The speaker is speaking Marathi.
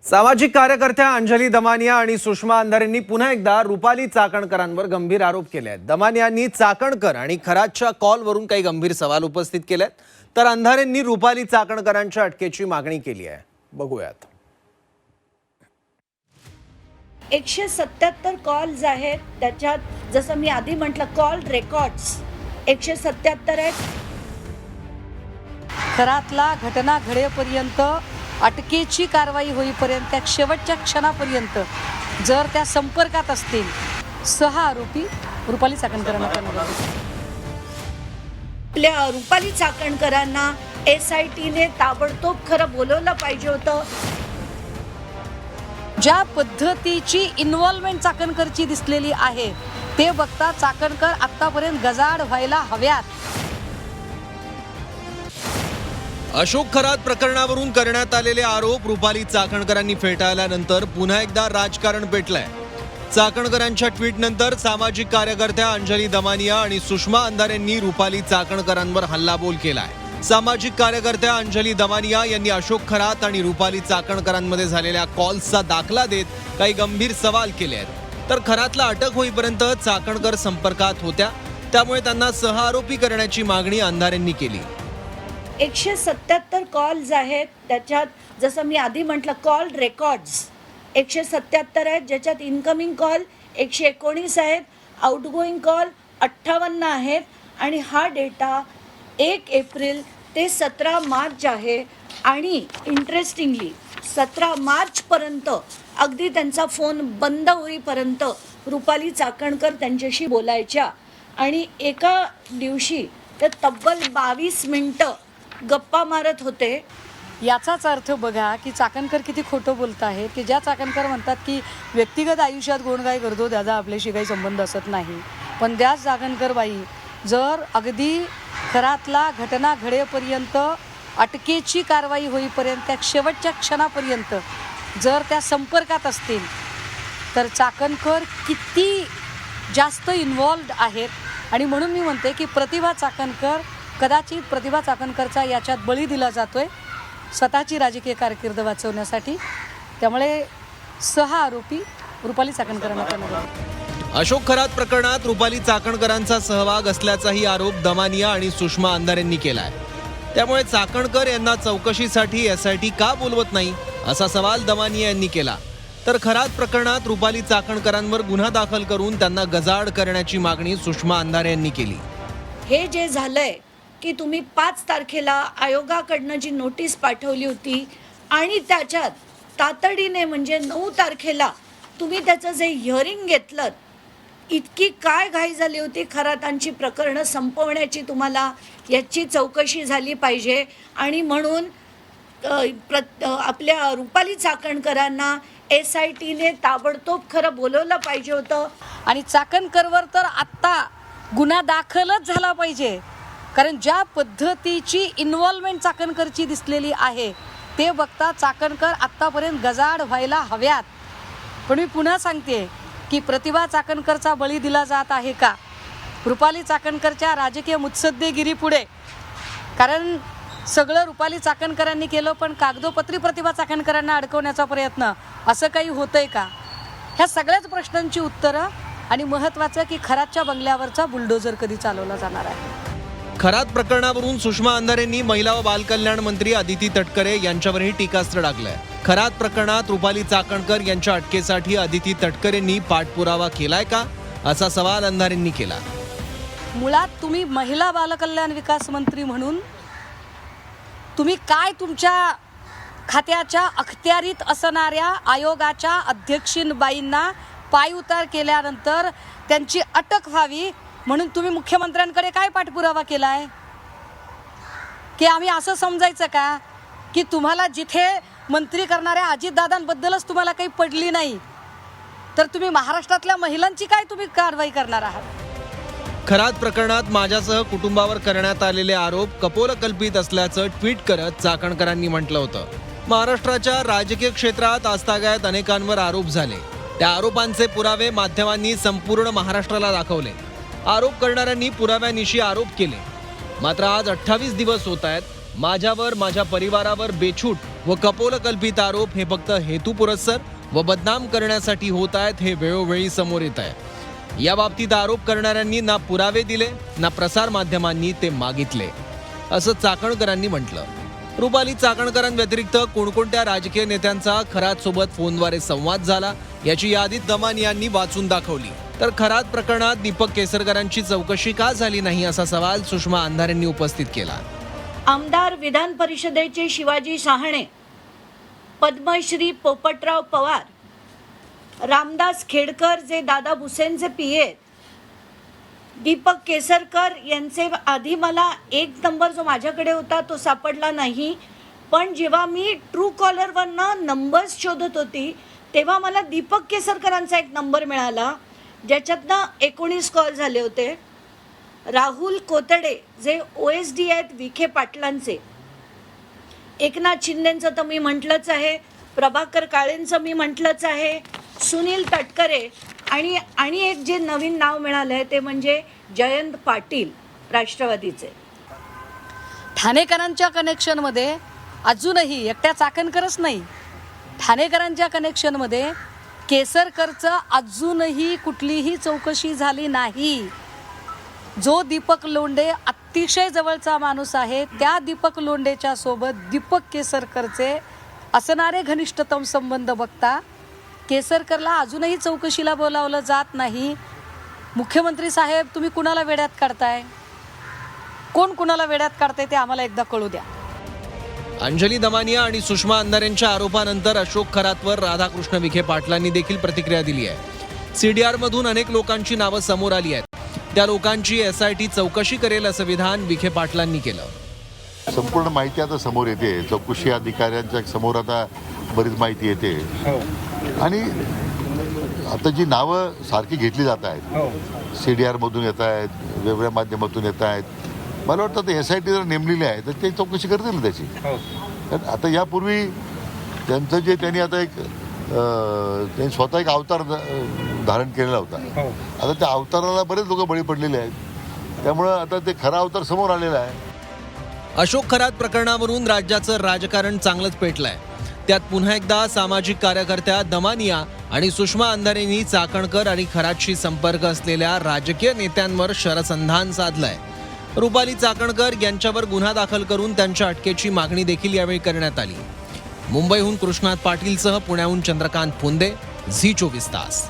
सामाजिक कार्यकर्त्या अंजली दमानिया आणि सुषमा अंधारेंनी पुन्हा एकदा रुपाली चाकणकरांवर गंभीर आरोप केले आहेत। दमानियांनी चाकणकर आणि खरातच्या कॉलवरून काही गंभीर सवाल उपस्थित केलेत, तर अंधारेंनी रुपाली चाकणकरांच्या अटकेची मागणी केली आहे। बघूयात। 177 कॉल्स आहेत, त्याच्यात जसं मी आधी म्हटलं कॉल रेकॉर्ड्स 177 आहेत। खरातला घटना घडेपर्यंत अटकेची कारवाई होईपर्यंत त्या शेवटच्या क्षणापर्यंत जर त्या संपर्कात असतील 6 आरोपी रुपाली चाकणकरांना आपल्या रुपाली चाकणकरांना SITने ताबडतोब खरं बोलवलं पाहिजे होतं। ज्या पद्धतीची इन्व्हॉल्वमेंट चाकणकरची दिसलेली आहे ते बघता चाकणकर आतापर्यंत गजाड व्हायला हव्यात। अशोक खरात प्रकरणावरून करण्यात आलेले आरोप रुपाली चाकणकरांनी फेटाळल्यानंतर पुन्हा एकदा राजकारण पेटलंय। चाकणकरांच्या ट्विटनंतर सामाजिक कार्यकर्त्या अंजली दमानिया आणि सुषमा अंधारेंनी रुपाली चाकणकरांवर हल्लाबोल केलाय। सामाजिक कार्यकर्त्या अंजली दमानिया यांनी अशोक खरात आणि रुपाली चाकणकरांमध्ये झालेल्या कॉल्सचा दाखला देत काही गंभीर सवाल केले आहेत, तर खरातला अटक होईपर्यंत चाकणकर संपर्कात होत्या, त्यामुळे त्यांना सहआरोपी करण्याची मागणी अंधारेंनी केली। 177 कॉल्स आहेत, त्याच्यात जसं मी आधी म्हटलं कॉल रेकॉर्ड्स 177 आहेत, ज्याच्यात इनकमिंग कॉल 119 आहेत, आउटगोईंग कॉल 58 आहेत आणि हा डेटा 1 एप्रिल ते 17 मार्च आहे। आणि इंटरेस्टिंगली 17 मार्चपर्यंत अगदी त्यांचा फोन बंद होईपर्यंत रुपाली चाकणकर त्यांच्याशी बोलायच्या आणि एका दिवशी ते तब्बल 22 मिनिटं गप्पा मारत होते। याचाच अर्थ बघा की चाकणकर किती खोटं बोलत आहेत की ज्या चाकणकर म्हणतात की व्यक्तिगत आयुष्यात कोण काय करतो त्याचा आपल्याशी काही संबंध असत नाही, पण त्याच चाकणकर बाई जर अगदी खरातला घटना घडेपर्यंत अटकेची कारवाई होईपर्यंत त्या शेवटच्या क्षणापर्यंत जर त्या संपर्कात असतील तर चाकणकर किती जास्त इन्व्हॉल्व्ड आहेत। आणि म्हणून मी म्हणते की प्रतिभा चाकणकर कदाचित प्रतिभा चाकणकरचा याच्यात बळी दिला जातोय स्वतःची राजकीय कारकीर्द वाचवण्यासाठी। त्यामुळे 6 आरोपी रुपाली चाकणकरांना करण्यात। अशोक खरात प्रकरणात रुपाली चाकणकरांचा सहभाग असल्याचाही आरोप दमानिया आणि सुषमा अंधारेंनी केलाय। त्यामुळे चाकणकर यांना चौकशीसाठी SIT का बोलवत नाही असा सवाल दमानिया यांनी केला, तर खरात प्रकरणात रुपाली चाकणकरांवर गुन्हा दाखल करून त्यांना गजाड करण्याची मागणी सुषमा अंधारे यांनी केली। हे जे झालंय की तुम्ही 5 तारखेला आयोगाकडनं जी नोटीस पाठवली होती आणि त्याच्यात तातडीने म्हणजे 9 तारखेला तुम्ही त्याचं जे हिअरिंग घेतलं, इतकी काय घाई झाली होती खरातांची प्रकरणं संपवण्याची, तुम्हाला याची चौकशी झाली पाहिजे। आणि म्हणून आपल्या रुपाली चाकणकरांना SITने ताबडतोब खरं बोलवलं पाहिजे होतं आणि चाकणकरवर तर आत्ता गुन्हा दाखलच झाला पाहिजे, कारण ज्या पद्धतीची इन्व्हॉल्वमेंट चाकणकरची दिसलेली आहे ते बघता चाकणकर आत्तापर्यंत गजाड व्हायला हव्यात। पण मी पुन्हा सांगते की प्रतिभा चाकणकरचा बळी दिला जात आहे का रुपाली चाकणकरच्या राजकीय मुत्सद्देगिरी पुढे? कारण सगळं रुपाली चाकणकरांनी केलं, पण कागदोपत्री प्रतिभा चाकणकरांना अडकवण्याचा प्रयत्न असं काही होतंय का? ह्या सगळ्याच प्रश्नांची उत्तरं आणि महत्त्वाचं की खरातच्या बंगल्यावरचा बुलडोझर कधी चालवला जाणार आहे। खरात प्रकरणावरून सुषमा अंधारेंनी महिला व बालकल्याण मंत्री अदिती तटकरे यांच्यावरही टीकास्त्र डागलंय। खरात प्रकरणात रुपाली चाकणकर यांच्या अटकेसाठी अदिती तटकरेंनी पाठपुरावा केलाय का असा सवाल अंधारेंनी केला। मुळात तुम्ही महिला बालकल्याण विकास मंत्री म्हणून तुम्ही काय तुमच्या खात्याच्या अखत्यारीत असणाऱ्या आयोगाच्या अध्यक्षीनबाईंना पायउतार केल्यानंतर त्यांची अटक व्हावी म्हणून तुम्ही मुख्यमंत्र्यांकडे काय पाठपुरावा केलाय? की आम्ही असं समजायचं का की तुम्हाला जिथे मंत्री करणाऱ्या अजितदादांबद्दलच तुम्हाला काही पडली नाही तर तुम्ही महाराष्ट्रातल्या महिलांची काय तुम्ही कारवाई करणार आहात? खरात प्रकरणात माझ्यासह कुटुंबावर करण्यात आलेले आरोप कपोलकल्पित असल्याचं ट्विट करत चाकणकरांनी म्हटलं होतं। महाराष्ट्राच्या राजकीय क्षेत्रात आजतागायत अनेकांवर आरोप झाले, त्या आरोपांचे पुरावे माध्यमांनी संपूर्ण महाराष्ट्राला दाखवले। आरोप करणाऱ्यांनी पुराव्यानिशी आरोप केले, मात्र आज 28 दिवस होत आहेत माझ्यावर माझ्या परिवारावर बेछूट व कपोलकल्पित आरोप हे फक्त हेतुपुरस्सर व बदनाम करण्यासाठी होत आहेत हे वेळोवेळी समोर येत आहे। या बाबतीत आरोप करणाऱ्यांनी ना पुरावे दिले ना प्रसार माध्यमांनी ते मागितले असं चाकणकरांनी म्हटलं। रुपाली चाकणकरांव्यतिरिक्त कोणकोणत्या राजकीय नेत्यांचा खरात सोबत फोनद्वारे संवाद झाला याची यादी दमानी यांनी वाचून दाखवली। तर खरात प्रकरणात दीपक केसरकरांची चौकशी का झाली नाही असा सवाल सुषमा अंधारेंनी उपस्थित केला। आमदार विधान परिषदेचे शिवाजी शहाणे, पद्मश्री पोपटराव पवार, रामदास खेडकर जे दादा भुसेनचे पीए, दीपक केसरकर यांचे आधी मला एक नंबर जो माझ्याकडे होता तो सापडला नाही, पण जेव्हा मी ट्रू कॉलरवरनं नंबर्स शोधत होती तेव्हा मला दीपक केसरकरांचा एक नंबर मिळाला ज्याच्यातनं 19 कॉल झाले होते। राहुल कोतडे जे OSD आहेत विखे पाटलांचे, एकनाथ शिंदेंचं तर मी म्हटलंच आहे, प्रभाकर काळेंचं मी म्हटलंच आहे, सुनील तटकरे आणि एक जे नवीन नाव मिळालं आहे ते म्हणजे जयंत पाटील राष्ट्रवादीचे। ठाणेकरांच्या कनेक्शनमध्ये अजूनही एकट्या चाकणकरच नाही, ठाणेकरांच्या कनेक्शनमध्ये केसरकरचं अजूनही कुठलीही चौकशी झाली नाही। जो दीपक लोंढे अतिशय जवळचा माणूस आहे त्या दीपक लोंढेच्या सोबत दीपक केसरकरचे असणारे घनिष्ठतम संबंध बघता केसरकरला अजूनही चौकशीला बोलावलं जात नाही। मुख्यमंत्री साहेब, तुम्ही कुणाला वेड्यात काढताय? कोण कुणाला वेड्यात काढताय ते आम्हाला एकदा कळू द्या। अंजली दमानिया आणि सुषमा अंधारेंच्या आरोपानंतर अशोक खरातवर राधाकृष्ण विखे पाटलांनी देखील प्रतिक्रिया दिली आहे। CDR मधून अनेक लोकांची नावं समोर आली आहेत, त्या लोकांची SIT चौकशी करेल असं विधान विखे पाटलांनी केलं। संपूर्ण माहिती आता समोर येते, चौकशी अधिकाऱ्यांच्या समोर आता बरीच माहिती येते आणि आता जी नावं सारखी घेतली जात आहेत, CDR मधून येत आहेत, वेगवेगळ्या माध्यमातून येत आहेत, मला वाटतं आता SIT जर नेमलेली आहे तर ते चौकशी करतील त्याची। कारण आता यापूर्वी त्यांचं जे त्यांनी आता एक त्यांनी स्वतः एक अवतार धारण केलेला होता, आता त्या अवताराला बरेच लोक बळी पडलेले आहेत, त्यामुळं आता ते खरा अवतार समोर आलेला आहे। अशोक खरात प्रकरणावरून राज्याचं राजकारण चांगलंच पेटलंय। त्यात पुन्हा एकदा सामाजिक कार्यकर्त्या दमानिया आणि सुषमा अंधारेंनी चाकणकर आणि खरातशी संपर्क असलेल्या राजकीय नेत्यांवर शरसंधान साधलंय। रुपाली चाकणकर यांच्यावर गुन्हा दाखल करून त्यांच्या अटकेची मागणी देखील यावेळी करण्यात आली। मुंबईहून कृष्णात पाटीलसह पुण्याहून चंद्रकांत फुंदे, झी 24 तास।